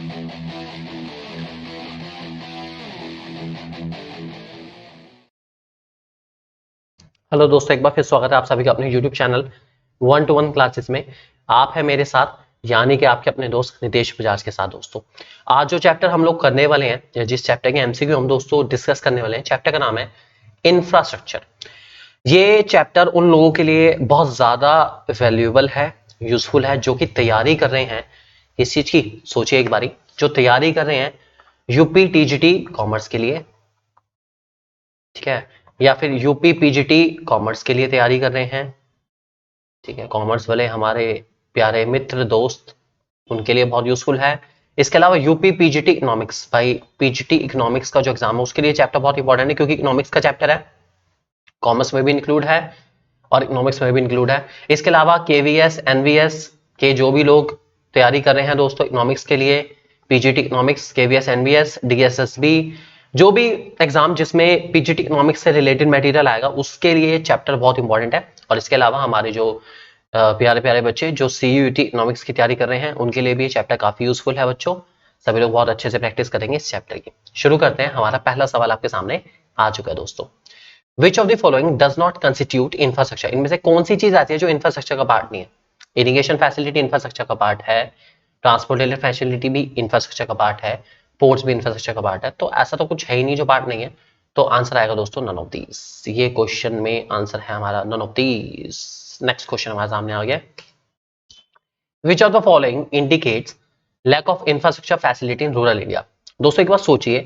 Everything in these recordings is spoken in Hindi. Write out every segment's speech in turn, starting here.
हेलो दोस्तों, एक बार फिर स्वागत है आप सभी का अपने YouTube चैनल 1-to-1 क्लासेस में। आप है मेरे साथ, यानी कि आपके अपने दोस्त नितेश बजाज के साथ। दोस्तों, आज जो चैप्टर हम लोग करने वाले हैं, या जिस चैप्टर के एमसीक्यू हम दोस्तों डिस्कस करने वाले हैं, चैप्टर का नाम है इंफ्रास्ट्रक्चर। ये चैप्टर उन लोगों के लिए बहुत ज्यादा वैल्यूएबल है, यूजफुल है, जो कि तैयारी कर रहे हैं इस चीज की। सोचिए एक बारी, जो तैयारी कर रहे हैं यूपी टीजीटी कॉमर्स के लिए, ठीक है, या फिर यूपी पीजीटी कॉमर्स के लिए तैयारी कर रहे हैं, ठीक है, कॉमर्स वाले हमारे प्यारे मित्र दोस्त, उनके लिए बहुत यूजफुल है। इसके अलावा यूपी पीजीटी इकोनॉमिक्स, भाई पीजीटी इकोनॉमिक्स का जो एग्जाम है उसके लिए चैप्टर बहुत इंपॉर्टेंट है, क्योंकि इकोनॉमिक्स का चैप्टर है, कॉमर्स में भी इंक्लूड है और इकोनॉमिक्स में भी इंक्लूड है। इसके अलावा केवीएस एनवीएस के जो भी लोग तैयारी कर रहे हैं दोस्तों इकोनॉमिक्स के लिए, PGT economics, KVS NVS, DSSB, जो भी एग्जाम जिसमें पीजीटी इकोनॉमिक्स से रिलेटेड मटेरियल आएगा उसके लिए चैप्टर बहुत इंपॉर्टेंट है। और इसके अलावा हमारे जो प्यारे प्यारे बच्चे जो सीयूईटी इकोनॉमिक्स की तैयारी कर रहे हैं उनके लिए भी ये चैप्टर काफी यूजफुल है। बच्चों, सभी लोग बहुत अच्छे से प्रैक्टिस करेंगे इस चैप्टर की। शुरू करते हैं। हमारा पहला सवाल आपके सामने आ चुका है दोस्तों। विच of the following does not constitute infrastructure? इनमें से कौन सी चीज आती है जो इंफ्रास्ट्रक्चर का पार्ट नहीं है? इरिगेशन फैसिलिटी इंफ्रास्ट्रक्चर का पार्ट है, ट्रांसपोर्टेशन फैसिलिटी भी इंफ्रास्ट्रक्चर का पार्ट है, पोर्ट्स भी इंफ्रास्ट्रक्चर का पार्ट है, तो ऐसा तो कुछ है ही नहीं जो पार्ट नहीं है। तो आंसर आएगा दोस्तों नन ऑफ दीज। ये क्वेश्चन में आंसर है हमारा none of these. Next question हमारे सामने आ गया। Which of the following indicates lack of infrastructure facility in rural India? दोस्तों एक बार सोचिए,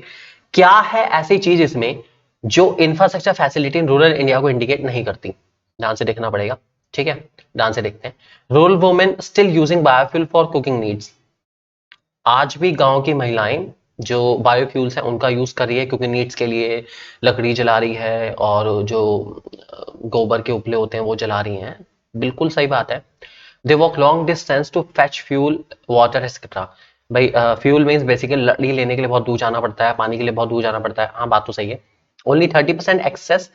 क्या है ऐसी चीज इसमें जो infrastructure facility in rural India को इंडिकेट नहीं करती? ध्यान से देखना पड़ेगा, ठीक है, ध्यान से देखते हैं। Rural women still using biofuel for cooking needs. आज भी गांव की महिलाएं जो बायोफ्यूल्स हैं उनका यूज कर रही है क्योंकि नीड्स के लिए, लकड़ी जला रही है और जो गोबर के उपले होते हैं वो जला रही हैं। बिल्कुल सही बात है। They walk long distance to fetch fuel, water etcetera. भाई फ्यूल मीन्स बेसिकली लकड़ी लेने के लिए बहुत दूर जाना पड़ता है, पानी के लिए बहुत दूर जाना पड़ता है। हाँ, बात तो सही है। Only 30% access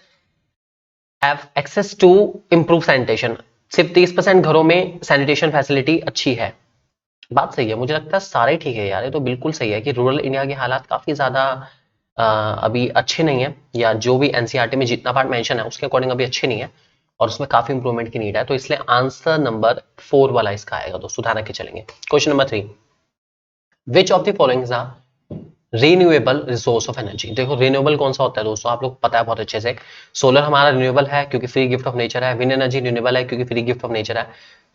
have access to improve sanitation. सिर्फ 30% घरों में सैनिटेशन फैसिलिटी अच्छी है। बात सही है, मुझे लगता है सारे ठीक है यार। ये तो बिल्कुल सही है कि रूरल इंडिया के हालात काफी ज्यादा अभी अच्छे नहीं है, या जो भी एनसीईआरटी में जितना पार्ट मेंशन है उसके अकॉर्डिंग अभी अच्छे नहीं है और उसमें काफी इंप्रूवमेंट की नीड है। तो इसलिए आंसर नंबर 4 वाला इसका आएगा दोस्तों, ध्यान रख के चलेंगे। Question number 3, which of the following is renewable resource of energy? देखो रिन्यूएबल कौन सा होता है दोस्तों, आप लोग पता है बहुत अच्छे से। सोलर हमारा रिन्यूएबल है क्योंकि फ्री गिफ्ट ऑफ नेचर है, विंड एनर्जी रिन्यूएबल है क्योंकि फ्री गिफ्ट ऑफ नेचर है,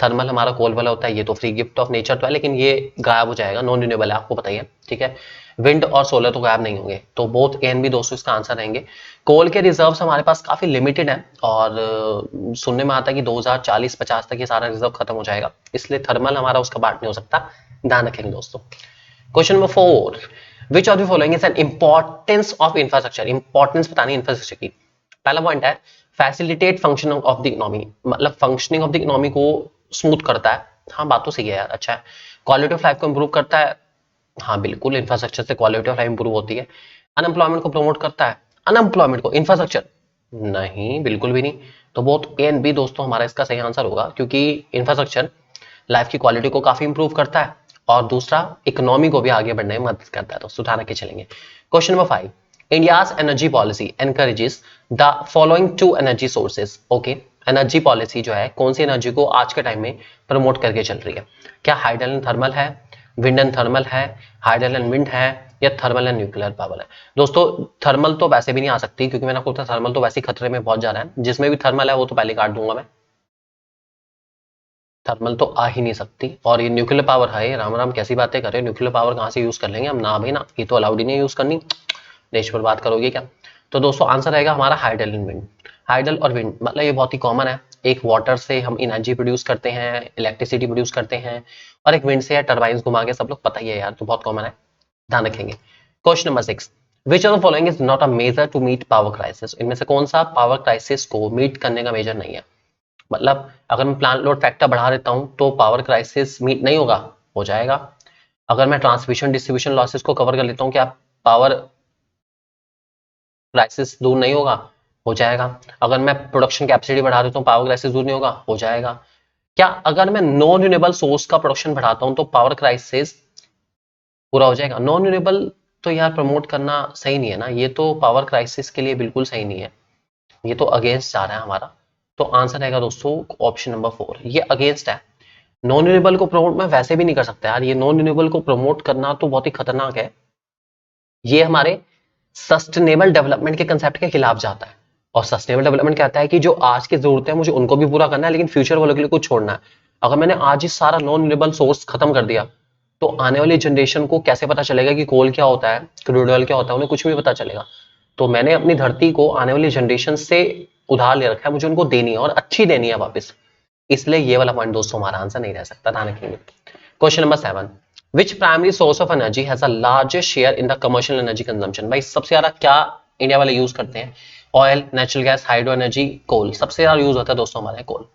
थर्मल हमारा कोल वाला होता है, ये तो फ्री गिफ्ट ऑफ नेचर तो है लेकिन ये गायब हो जाएगा, नॉन रिन्यूएबल है, आपको पता ही है, ठीक है। विंड और सोलर तो गायब नहीं होंगे, तो बोथ ए एंड बी दोस्तों इसका आंसर रहेंगे। कोल के रिजर्व्स हमारे पास काफी लिमिटेड है और सुनने में आता है कि 2040-50 तक ये सारा रिजर्व खत्म हो जाएगा, इसलिए थर्मल हमारा उसका पार्ट नहीं हो सकता, ध्यान रखेंगे दोस्तों। Question number 4, which of the following is an importance of infrastructure? Importance बतानी इंफ्रास्ट्रक्चर की। पहला पॉइंट है facilitate functioning of the economy, मतलब फंक्शनिंग ऑफ द इकोनॉमी को स्मूथ करता है। हाँ, बात तो सही है यार, अच्छा है। क्वालिटी ऑफ लाइफ को इंप्रूव करता है। हाँ बिल्कुल, इंफ्रास्ट्रक्चर से क्वालिटी ऑफ लाइफ इंप्रूव होती है। अनएम्प्लॉयमेंट को प्रमोट करता है। अनएम्प्लॉयमेंट को इंफ्रास्ट्रक्चर नहीं, बिल्कुल भी नहीं। तो बहुत ए एंड बी दोस्तों हमारा इसका सही आंसर होगा, क्योंकि इंफ्रास्ट्रक्चर लाइफ की क्वालिटी को काफी इंप्रूव करता है और दूसरा इकोनॉमी को भी आगे बढ़ने में मदद करता है। तो सुधार के चलेंगे। Question number 5, India's energy policy encourages the following two energy sources. Okay, energy policy जो है कौन सी एनर्जी को आज के टाइम में प्रमोट करके चल रही है? क्या हाइडल एंड थर्मल है, विंड एंड थर्मल है, हाइडल एंड विंड है, या थर्मल एंड न्यूक्लियर पावर है? दोस्तों थर्मल तो वैसे भी नहीं आ सकती, क्योंकि मैंने आपको बताया थर्मल तो वैसे ही खतरे में बहुत जा रहा है। जिसमें भी थर्मल है वो तो पहले काट दूंगा मैं, थर्मल तो आ ही नहीं सकती। और ये न्यूक्लियर पावर है, राम राम कैसी बातें कर रहे हो, न्यूक्लियर पावर कहाँ से यूज कर लेंगे हम? ना भाई ना, ये तो अलाउड ही नहीं यूज करनी, देश पर बात करोगे क्या? तो दोस्तों आंसर रहेगा हमारा हाइडल एंड विंड। हाइडल और विंड मतलब ये बहुत ही कॉमन है। एक वाटर से हम एनर्जी प्रोड्यूस करते हैं, इलेक्ट्रिसिटी प्रोड्यूस करते हैं, और एक विंड से है टर्बाइंस घुमा के, सब लोग पता ही है यार, तो बहुत कॉमन है, ध्यान रखेंगे। Question number 6, which of the following is not a measure to meet power crisis? इनमें से कौन सा पावर क्राइसिस को मीट करने का मेजर नहीं है? मतलब अगर मैं प्लांट लोड फैक्टर बढ़ा देता हूं तो पावर क्राइसिस मीट नहीं होगा? हो जाएगा। अगर मैं ट्रांसमिशन डिस्ट्रीब्यूशन लॉसेस को कवर कर लेता हूं, क्या पावर क्राइसिस दूर नहीं होगा? हो जाएगा। अगर मैं प्रोडक्शन कैपेसिटी बढ़ा देता हूं, पावर क्राइसिस दूर नहीं होगा? हो जाएगा। क्या अगर मैं नॉन रिन्यूएबल सोर्स का प्रोडक्शन बढ़ाता हूं तो पावर क्राइसिस पूरा हो जाएगा। नॉन रिन्यूएबल तो यार प्रमोट करना सही नहीं है ना, ये तो पावर क्राइसिस के लिए बिल्कुल सही नहीं है, ये तो अगेंस्ट जा रहा है हमारा। तो आंसर रहेगा दोस्तों ऑप्शन नंबर 4, ये अगेंस्ट है। नॉन रिन्यूएबल को प्रमोट मैं वैसे भी नहीं कर सकता यार, ये नॉन रिन्यूएबल को प्रमोट करना तो बहुत ही खतरनाक है, ये हमारे सस्टेनेबल डेवलपमेंट के कंसेप्ट के खिलाफ जाता है। और सस्टेनेबल डेवलपमेंट कहता है कि जो आज की जरूरतें हैं मुझे उनको भी पूरा करना है, लेकिन फ्यूचर वालों के लिए कुछ छोड़ना है। अगर मैंने आज ही सारा नॉन रिन्यूएबल सोर्स खत्म कर दिया तो आने वाली जनरेशन को कैसे पता चलेगा कि कोल क्या होता है, क्रूड ऑयल क्या होता है, उन्हें कुछ भी पता चलेगा। तो मैंने अपनी धरती को आने वाली जनरेशन से उधार ले रखा है, मुझे उनको देनी है और अच्छी देनी है वापस, इसलिए ये वाला पॉइंट दोस्तों हमारा आंसर नहीं रह सकता, ध्यान रखेंगे। Question number 7, which primary source of energy has a largest share in the commercial energy consumption. भाई सबसे ज्यादा क्या इंडिया वाले यूज करते हैं? Oil, natural gas, hydro energy, coal. सबसे ज्यादा यूज होता है दोस्तों हमारे कोल।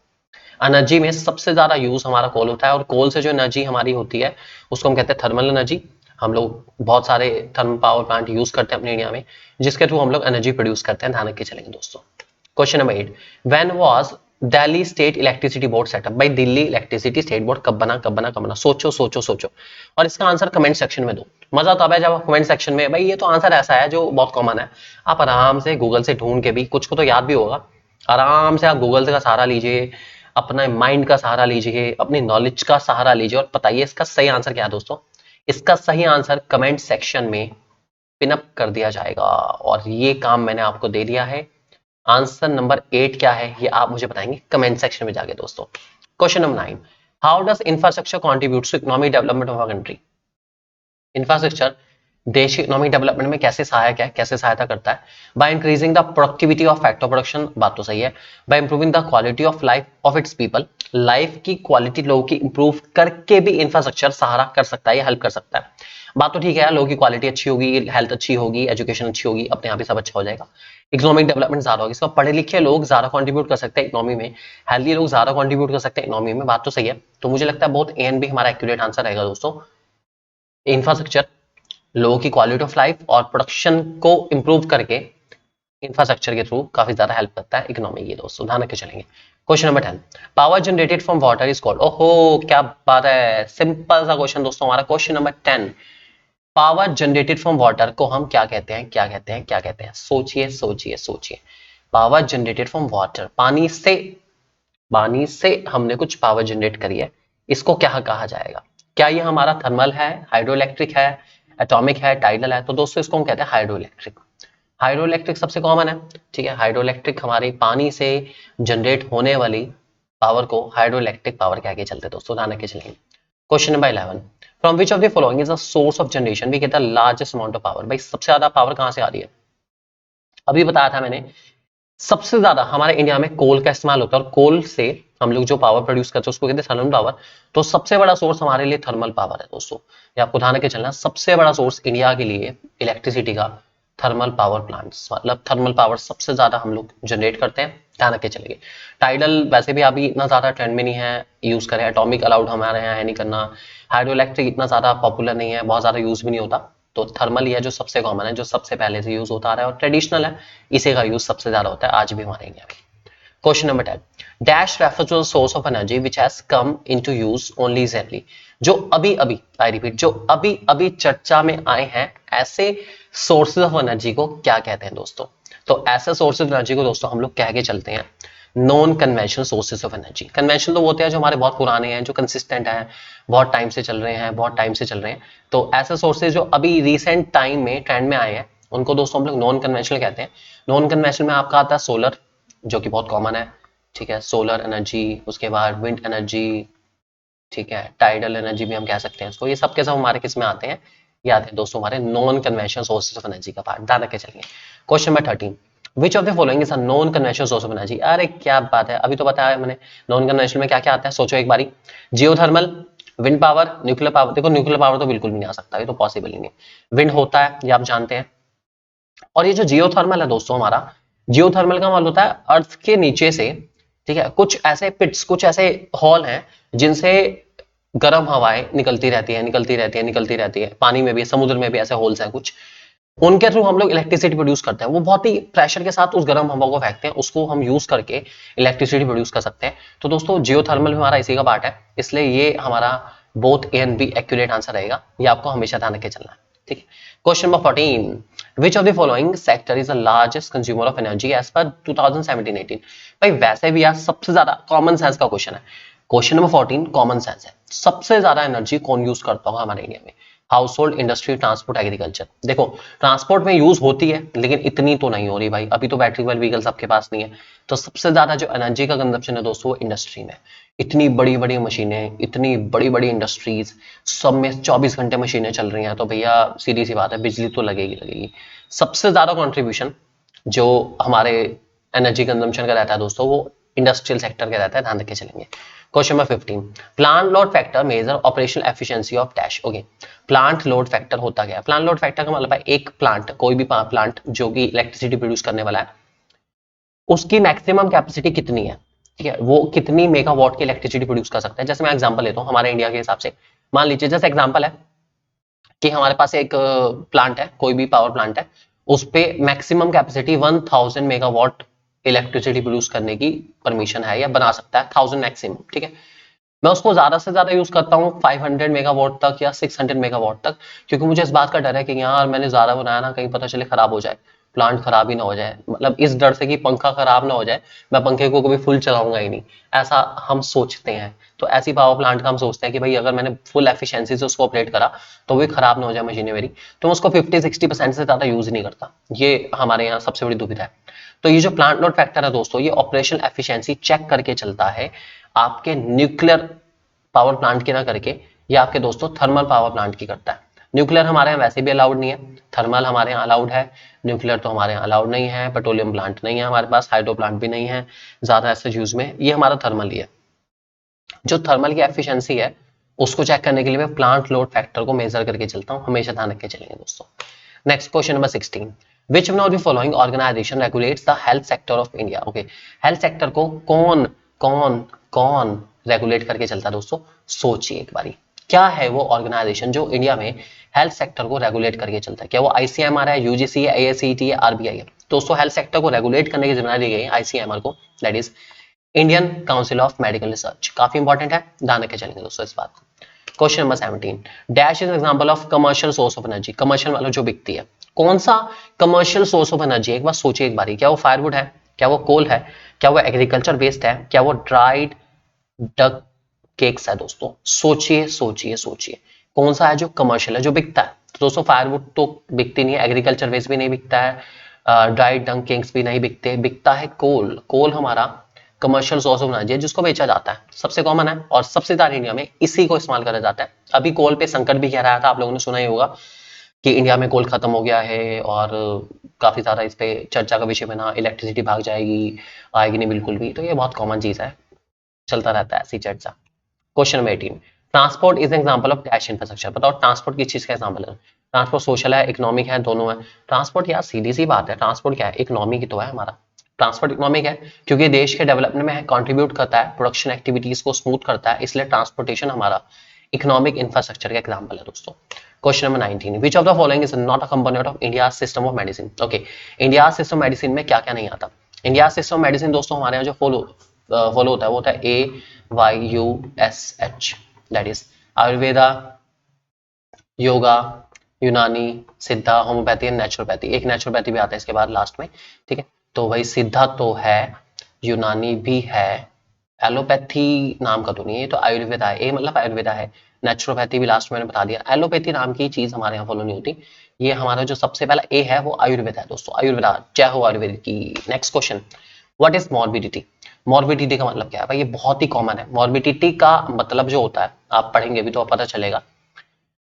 एनर्जी में सबसे ज्यादा यूज हमारा कोल होता है, और कोल से जो एनर्जी हमारी होती है उसको हम कहते हैं थर्मल एनर्जी। हम लोग बहुत सारे थर्मल पावर प्लांट यूज करते हैं अपने इंडिया में, जिसके थ्रू हम लोग एनर्जी प्रोड्यूस करते हैं, ध्यान रख के चलेंगे दोस्तों। Question number 8, when was Delhi state electricity board setup. भाई दिल्ली इलेक्ट्रिसिटी स्टेट बोर्ड कब बना, कब बना, कब बना? सोचो सोचो सोचो, और इसका आंसर कमेंट सेक्शन में दो। मजा तब है जब कमेंट सेक्शन में, भाई ये तो आंसर ऐसा है जो बहुत कॉमन है, आप आराम से गूगल से ढूंढ के भी, कुछ को तो याद भी होगा, आराम से आप गूगल का सहारा लीजिए, अपना माइंड का सहारा लीजिए, अपनी नॉलेज का सहारा लीजिए और बताइए इसका सही आंसर क्या है दोस्तों। इसका सही आंसर कमेंट सेक्शन में पिनअप कर दिया जाएगा, और ये काम मैंने आपको दे दिया है। आंसर नंबर 8 क्या है ये आप मुझे बताएंगे कमेंट सेक्शन में जाके दोस्तों। Question number 9, how does infrastructure contribute to economic development of a country. Infrastructure देश की इकोनॉमिक डेवलपमेंट में कैसे सहायक है, कैसे सहायता करता है? By increasing the productivity of factor production, बात तो सही है। By improving the quality of life of its people, life की क्वालिटी लोगों की इंप्रूव करके भी इंफ्रास्ट्रक्चर सहारा कर सकता है, हेल्प कर सकता है। बात तो ठीक है, लोगों की क्वालिटी अच्छी होगी, हेल्थ अच्छी होगी, एजुकेशन अच्छी होगी, अपने आप ही सब अच्छा हो जाएगा, इकोनॉमिक डेवलपमेंट ज्यादा होगी। इसका पढ़े लिखे लोग ज्यादा कंट्रीब्यूट कर सकते हैं इकोनॉमी में, हेल्दी लोग ज्यादा कंट्रीब्यूट कर सकते हैं इकोनॉमी में, बात तो सही है। तो मुझे लगता है बहुत ए एंड बी हमारा एक्यूरेट आंसर रहेगा दोस्तों। इंफ्रास्ट्रक्चर लोगों की क्वालिटी ऑफ लाइफ और प्रोडक्शन को इंप्रूव करके इंफ्रास्ट्रक्चर के थ्रू काफी ज्यादा हेल्प करता है इकोनॉमी, ये दोस्तों ध्यान रख के चलेंगे। Question number 10, power generated from water is called. ओहो क्या बात है, सिंपल सा क्वेश्चन दोस्तों हमारा। Question number 10, power generated from water को हम क्या कहते हैं, क्या कहते हैं, क्या कहते हैं? सोचिए सोचिए सोचिए। पावर जनरेटेड फ्रॉम वाटर, पानी से हमने कुछ पावर जनरेट करी है, इसको क्या कहा जाएगा? क्या ये हमारा थर्मल है, हाइड्रो इलेक्ट्रिक है, एटॉमिक है, टाइडल है? तो दोस्तों इसको हम कहते हैं हाइड्रो इलेक्ट्रिक। हाइड्रो इलेक्ट्रिक सबसे कॉमन है, ठीक है। हाइड्रो इलेक्ट्रिक हमारे पानी से जनरेट होने वाली पावर को हाइड्रो इलेक्ट्रिक पावर कह के चलते दोस्तों, ध्यान रख के चलेंगे। Question number 11, from which of the following is a source of generation we get the largest amount of power. भाई सबसे ज्यादा पावर कहां से आ रही है? अभी बताया था मैंने, सबसे ज्यादा हमारे इंडिया में कोल का इस्तेमाल होता है, और कोल से हम लोग जो पावर प्रोड्यूस करते हैं उसको कहते हैं थर्मल पावर। तो सबसे बड़ा सोर्स हमारे लिए थर्मल पावर है दोस्तों, ये आपको ध्यान रख के चलना। सबसे बड़ा सोर्स इंडिया के लिए इलेक्ट्रिसिटी का थर्मल पावर प्लांट्स, मतलब थर्मल पावर सबसे ज्यादा हम लोग जनरेट करते हैं, ध्यान रख के चलेंगे। टाइडल वैसे भी अभी इतना ज्यादा ट्रेंड में नहीं है यूज करें, एटॉमिक अलाउड हमारे यहाँ है नहीं करना, हाइड्रो इलेक्ट्रिक इतना ज्यादा पॉपुलर नहीं है, बहुत ज्यादा यूज भी नहीं होता। तो थर्मल ही है जो सबसे कॉमन है, जो सबसे पहले से यूज होता आ रहा है और ट्रेडिशनल है, इसी का यूज सबसे ज्यादा होता है आज भी हमारे इंडिया में। Question number 10, dash refers to the source of energy which has come into use only recently. जो अभी अभी, आई रिपीट, जो अभी अभी चर्चा में आए हैं, ऐसे सोर्सेज ऑफ एनर्जी को क्या कहते हैं दोस्तों? तो ऐसे सोर्सेज ऑफ एनर्जी को दोस्तों हम लोग कह के चलते हैं non conventional sources of energy. Conventional तो होते हैं जो हमारे बहुत पुराने हैं, जो कंसिस्टेंट हैं, बहुत टाइम से चल रहे हैं, बहुत टाइम से चल रहे हैं। तो ऐसे सोर्सेज जो अभी रिसेंट टाइम में ट्रेंड में आए हैं उनको दोस्तों हम लोग नॉन कन्वेंशनल कहते हैं। नॉन कन्वेंशनल में आपका आता है सोलर, जो कि बहुत कॉमन है, ठीक है, सोलर एनर्जी, उसके बाद विंड एनर्जी, ठीक है, टाइडल एनर्जी भी हम कह सकते हैं इसको। ये सब के सब हमारे किस में आते हैं? ये आते हैं दोस्तों हमारे non conventional sources of energy का पार्ट, ध्यान रख के चलेंगे। Question number 13, which of the following is a non conventional source of energy. अरे क्या बात है, अभी तो बताया मैंने नॉन कन्वेंशनल में क्या क्या आता है, सोचो एक बारी। Geothermal, wind power, nuclear power. देखो न्यूक्लियर पावर तो बिल्कुल भी नहीं आ सकता, ये तो पॉसिबल ही नहीं। विंड होता है, ये आप जानते हैं। और ये जो जियोथर्मल है दोस्तों हमारा, जियोथर्मल का मतलब होता है अर्थ के नीचे से, ठीक है, कुछ ऐसे पिट्स, कुछ ऐसे हॉल हैं जिनसे गर्म हवाएं निकलती रहती है, निकलती रहती है, निकलती रहती है। पानी में भी, समुद्र में भी ऐसे होल्स हैं कुछ, उनके थ्रू हम लोग इलेक्ट्रिसिटी प्रोड्यूस करते हैं। वो बहुत ही प्रेशर के साथ उस गर्म हवा को फेंकते हैं, उसको हम यूज करके इलेक्ट्रिसिटी प्रोड्यूस कर सकते हैं। तो दोस्तों जियोथर्मल भी हमारा इसी का पार्ट है, इसलिए ये हमारा both A and be accurate answer रहेगा, ये आपको हमेशा ध्यान रख के चलना है। ठीक है, question number 14, which of the following sector is the largest consumer of energy as per 2017-18। भाई वैसे भी यार सबसे ज्यादा कॉमन सेंस का क्वेश्चन है। क्वेश्चन नंबर 14 कॉमन सेंस है, सबसे ज्यादा एनर्जी कौन यूज करता होगा हमारे इंडिया में? House hold, industry, transport, agriculture. देखो ट्रांसपोर्ट में यूज होती है लेकिन इतनी तो नहीं हो रही भाई, अभी तो बैटरी वाले व्हीकल सबके पास नहीं है। तो सबसे ज्यादा जो एनर्जी का कंजप्शन है दोस्तों वो इंडस्ट्री में। इतनी बड़ी बड़ी मशीनें, इतनी बड़ी बड़ी इंडस्ट्रीज, सब में 24 घंटे मशीनें चल रही हैं, तो भैया सीधी सी बात है बिजली तो लगेगी लगेगी। सबसे ज्यादा कॉन्ट्रीब्यूशन जो हमारे एनर्जी कंजम्पशन का रहता है दोस्तों वो इंडस्ट्रियल सेक्टर का रहता है, ध्यान रख के चलेंगे। Question number 15, plant load factor measure operational efficiency of dash. Okay, plant load factor होता क्या है? प्लांट लोड फैक्टर का मतलब है एक प्लांट, कोई भी प्लांट जो कि इलेक्ट्रिसिटी प्रोड्यूस करने वाला है, उसकी मैक्सिमम कैपेसिटी कितनी है। ठीक है, वो कितनी मेगावाट की इलेक्ट्रिसिटी प्रोड्यूस कर सकता है। जैसे मैं एग्जांपल लेता हूँ हमारे इंडिया के हिसाब से, मान लीजिए जैसे एग्जांपल है कि हमारे पास एक प्लांट है, कोई भी पावर प्लांट है, उस पे maximum capacity 1000 megawatt electricity produce करने की परमिशन है या बना सकता है, 1000 मैक्सिमम। ठीक है, मैं उसको ज्यादा से ज्यादा यूज करता हूँ 500 मेगावाट तक या 600 मेगावाट तक, क्योंकि मुझे इस बात का डर है कि यार मैंने ज्यादा बनाया ना, कहीं पता चले खराब हो जाए, प्लांट खराब ही ना हो जाए, मतलब इस डर से कि पंखा खराब ना हो जाए, मैं पंखे को कभी फुल चलाऊंगा ही नहीं, ऐसा हम सोचते हैं। तो ऐसी पावर प्लांट का हम सोचते हैं कि भाई अगर मैंने फुल एफिशिएंसी से उसको ऑपरेट करा तो भी खराब ना हो जाए मशीनें मेरी, तो मैं उसको 50-60% से ज्यादा यूज नहीं करता। ये हमारे यहाँ सबसे बड़ी दुविधा है। तो ये जो प्लांट लोड फैक्टर है दोस्तों, ये ऑपरेशनल एफिशिएंसी चेक करके चलता है, आपके न्यूक्लियर पावर प्लांट की ना करके ये आपके दोस्तों थर्मल पावर प्लांट की करता है। न्यूक्लियर हमारे यहाँ वैसे भी अलाउड नहीं है, थर्मल हमारे यहाँ अलाउड है, न्यूक्लियर तो हमारे यहाँ अलाउड नहीं है, पेट्रोलियम प्लांट नहीं है हमारे पास, हाइड्रो प्लांट भी नहीं है ज्यादा ऐसे यूज में, ये हमारा थर्मल ही है। जो थर्मल की एफिशिएंसी है उसको चेक करने के लिए मैं प्लांट लोड फैक्टर को मेजर करके चलता हूँ, हमेशा ध्यान रख के चलेंगे दोस्तों। Next question number 16, which one of the following organisation regulates the health sector of India. Okay, health sector को कौन कौन कौन रेगुलेट करके चलता है दोस्तों? सोचिए एक बारी, क्या है वो ऑर्गेनाइजेशन जो इंडिया में हेल्थ सेक्टर को रेगुलेट करके चलता है? क्या वो आईसीएमआर है, यूजीसी है, एआईसीटीई है, आरबीआई है? दोस्तों हेल्थ सेक्टर को रेगुलेट करने की जिम्मेदारी दी गई है आईसीएमआर को, that is Indian council of medical research. काफी इंपॉर्टेंट है, ध्यान रखे चलेंगे दोस्तों इस बात को। Question number 17, dash is example of commercial source of energy. Commercial वाला जो बिकती है, कौन सा कमर्शियल सोर्स ऑफ एनर्जी? एक बार सोचिए एक बारी, क्या वो फायरवुड है, क्या वो कोल है, क्या वो एग्रीकल्चर वेस्ट है, क्या वो ड्राइड डक केक्स है? दोस्तों सोचिए सोचिए सोचिए, कौन सा है जो कमर्शियल है, जो बिकता है? तो दोस्तों फायरवुड तो बिकती नहीं है, एग्रीकल्चर वेस्ट भी नहीं बिकता है, ड्राइड डंक केक्स भी नहीं बिकते, बिकता है कोल। कोल हमारा कमर्शियल सोर्स ऑफ एनर्जी है जिसको बेचा जाता है, सबसे कॉमन है और सबसे ज्यादा इंडिया में इसी को इस्तेमाल करा जाता है। अभी कोल पे संकट भी कह रहा था, आप लोगों ने सुना ही होगा कि इंडिया में कोल खत्म हो गया है, और काफी ज्यादा इस पे चर्चा का विषय बना, इलेक्ट्रिसिटी भाग जाएगी, आएगी नहीं बिल्कुल भी, तो ये बहुत कॉमन चीज है, चलता रहता है ऐसी चर्चा। Question number 18, transport is example of dash infrastructure. बताओ ट्रांसपोर्ट किस चीज का एग्जांपल है? ट्रांसपोर्ट सोशल है, इकोनॉमिक है, दोनों है। ट्रांसपोर्ट यार सीधी सी बात है, ट्रांसपोर्ट क्या है, इकोनॉमी की तो है हमारा। ट्रांसपोर्ट इकोनॉमिक है क्योंकि देश के डेवलपमेंट में कंट्रीब्यूट करता है, प्रोडक्शन एक्टिविटीज को स्मूथ करता है, इसलिए ट्रांसपोर्टेशन हमारा इकोनॉमिक इंफ्रास्ट्रक्चर का एग्जांपल है दोस्तों। Question number 19, which of the following is not a component of India system of medicine. Okay, India system medicine में क्या क्या नहीं आता? इंडिया सिस्टम मेडिसिन दोस्तों हमारे यहाँ जो फॉलो होता है वो होता है AYUSH, that is Ayurveda, yoga, यूनानी, सिद्धा, होम्योपैथी एंड नेचुरोपैथी। एक नेचुरोपैथी भी आता है इसके बाद लास्ट में। ठीक है, तो भाई सिद्धा तो है, यूनानी भी है, एलोपैथी नाम का तो नहीं है, तो आयुर्वेदा है, ए मतलब आयुर्वेदा है, नेचुरोपैथी भी लास्ट में मैंने बता दिया। एलोपैथी नाम की चीज हमारे यहाँ फॉलो नहीं होती, ये हमारा जो सबसे पहला ए है वो आयुर्वेदा है दोस्तों, आयुर्वेदा, जय हो आयुर्वेद की। Next question, what is morbidity? Morbidity का मतलब क्या है भाई? ये बहुत ही कॉमन है। मॉर्बिडिटी का मतलब जो होता है, आप पढ़ेंगे भी तो पता चलेगा,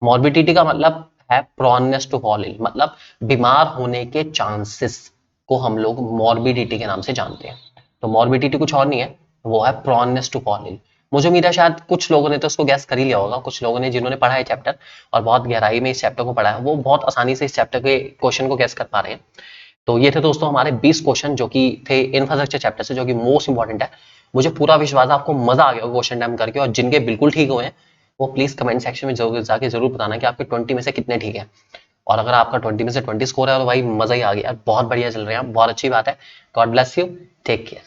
मॉर्बिडिटी का मतलब है प्रोनेस टू फॉल इल, मतलब बीमार होने के चांसेस को हम लोग मॉर्बिडिटी के नाम से जानते हैं। तो मॉर्बिडिटी कुछ और नहीं है, वो है प्रोनेस टू फॉल इल। मुझे उम्मीद है शायद कुछ लोगों ने तो उसको गैस कर ही लिया होगा, कुछ लोगों ने जिन्होंने पढ़ा है चैप्टर और बहुत गहराई में इस चैप्टर को पढ़ा है, वो बहुत आसानी से इस चैप्टर के क्वेश्चन को गैस कर पा रहे हैं। तो ये थे दोस्तों हमारे 20 क्वेश्चन जो कि थे इंफ्रास्ट्रक्चर चैप्टर से, जो कि मोस्ट इंपॉर्टेंट है। मुझे पूरा विश्वास है आपको मजा आ गया क्वेश्चन टाइम करके, और जिनके बिल्कुल ठीक हुए हैं वो प्लीज कमेंट सेक्शन में जरूर जाके जरूर बताना कि आपके 20 में से कितने ठीक है। और अगर आपका 20 में से 20 स्कोर है तो भाई मजा ही आ गया, बहुत बढ़िया चल रहे हैं आप, बहुत अच्छी बात है। God bless you, take care.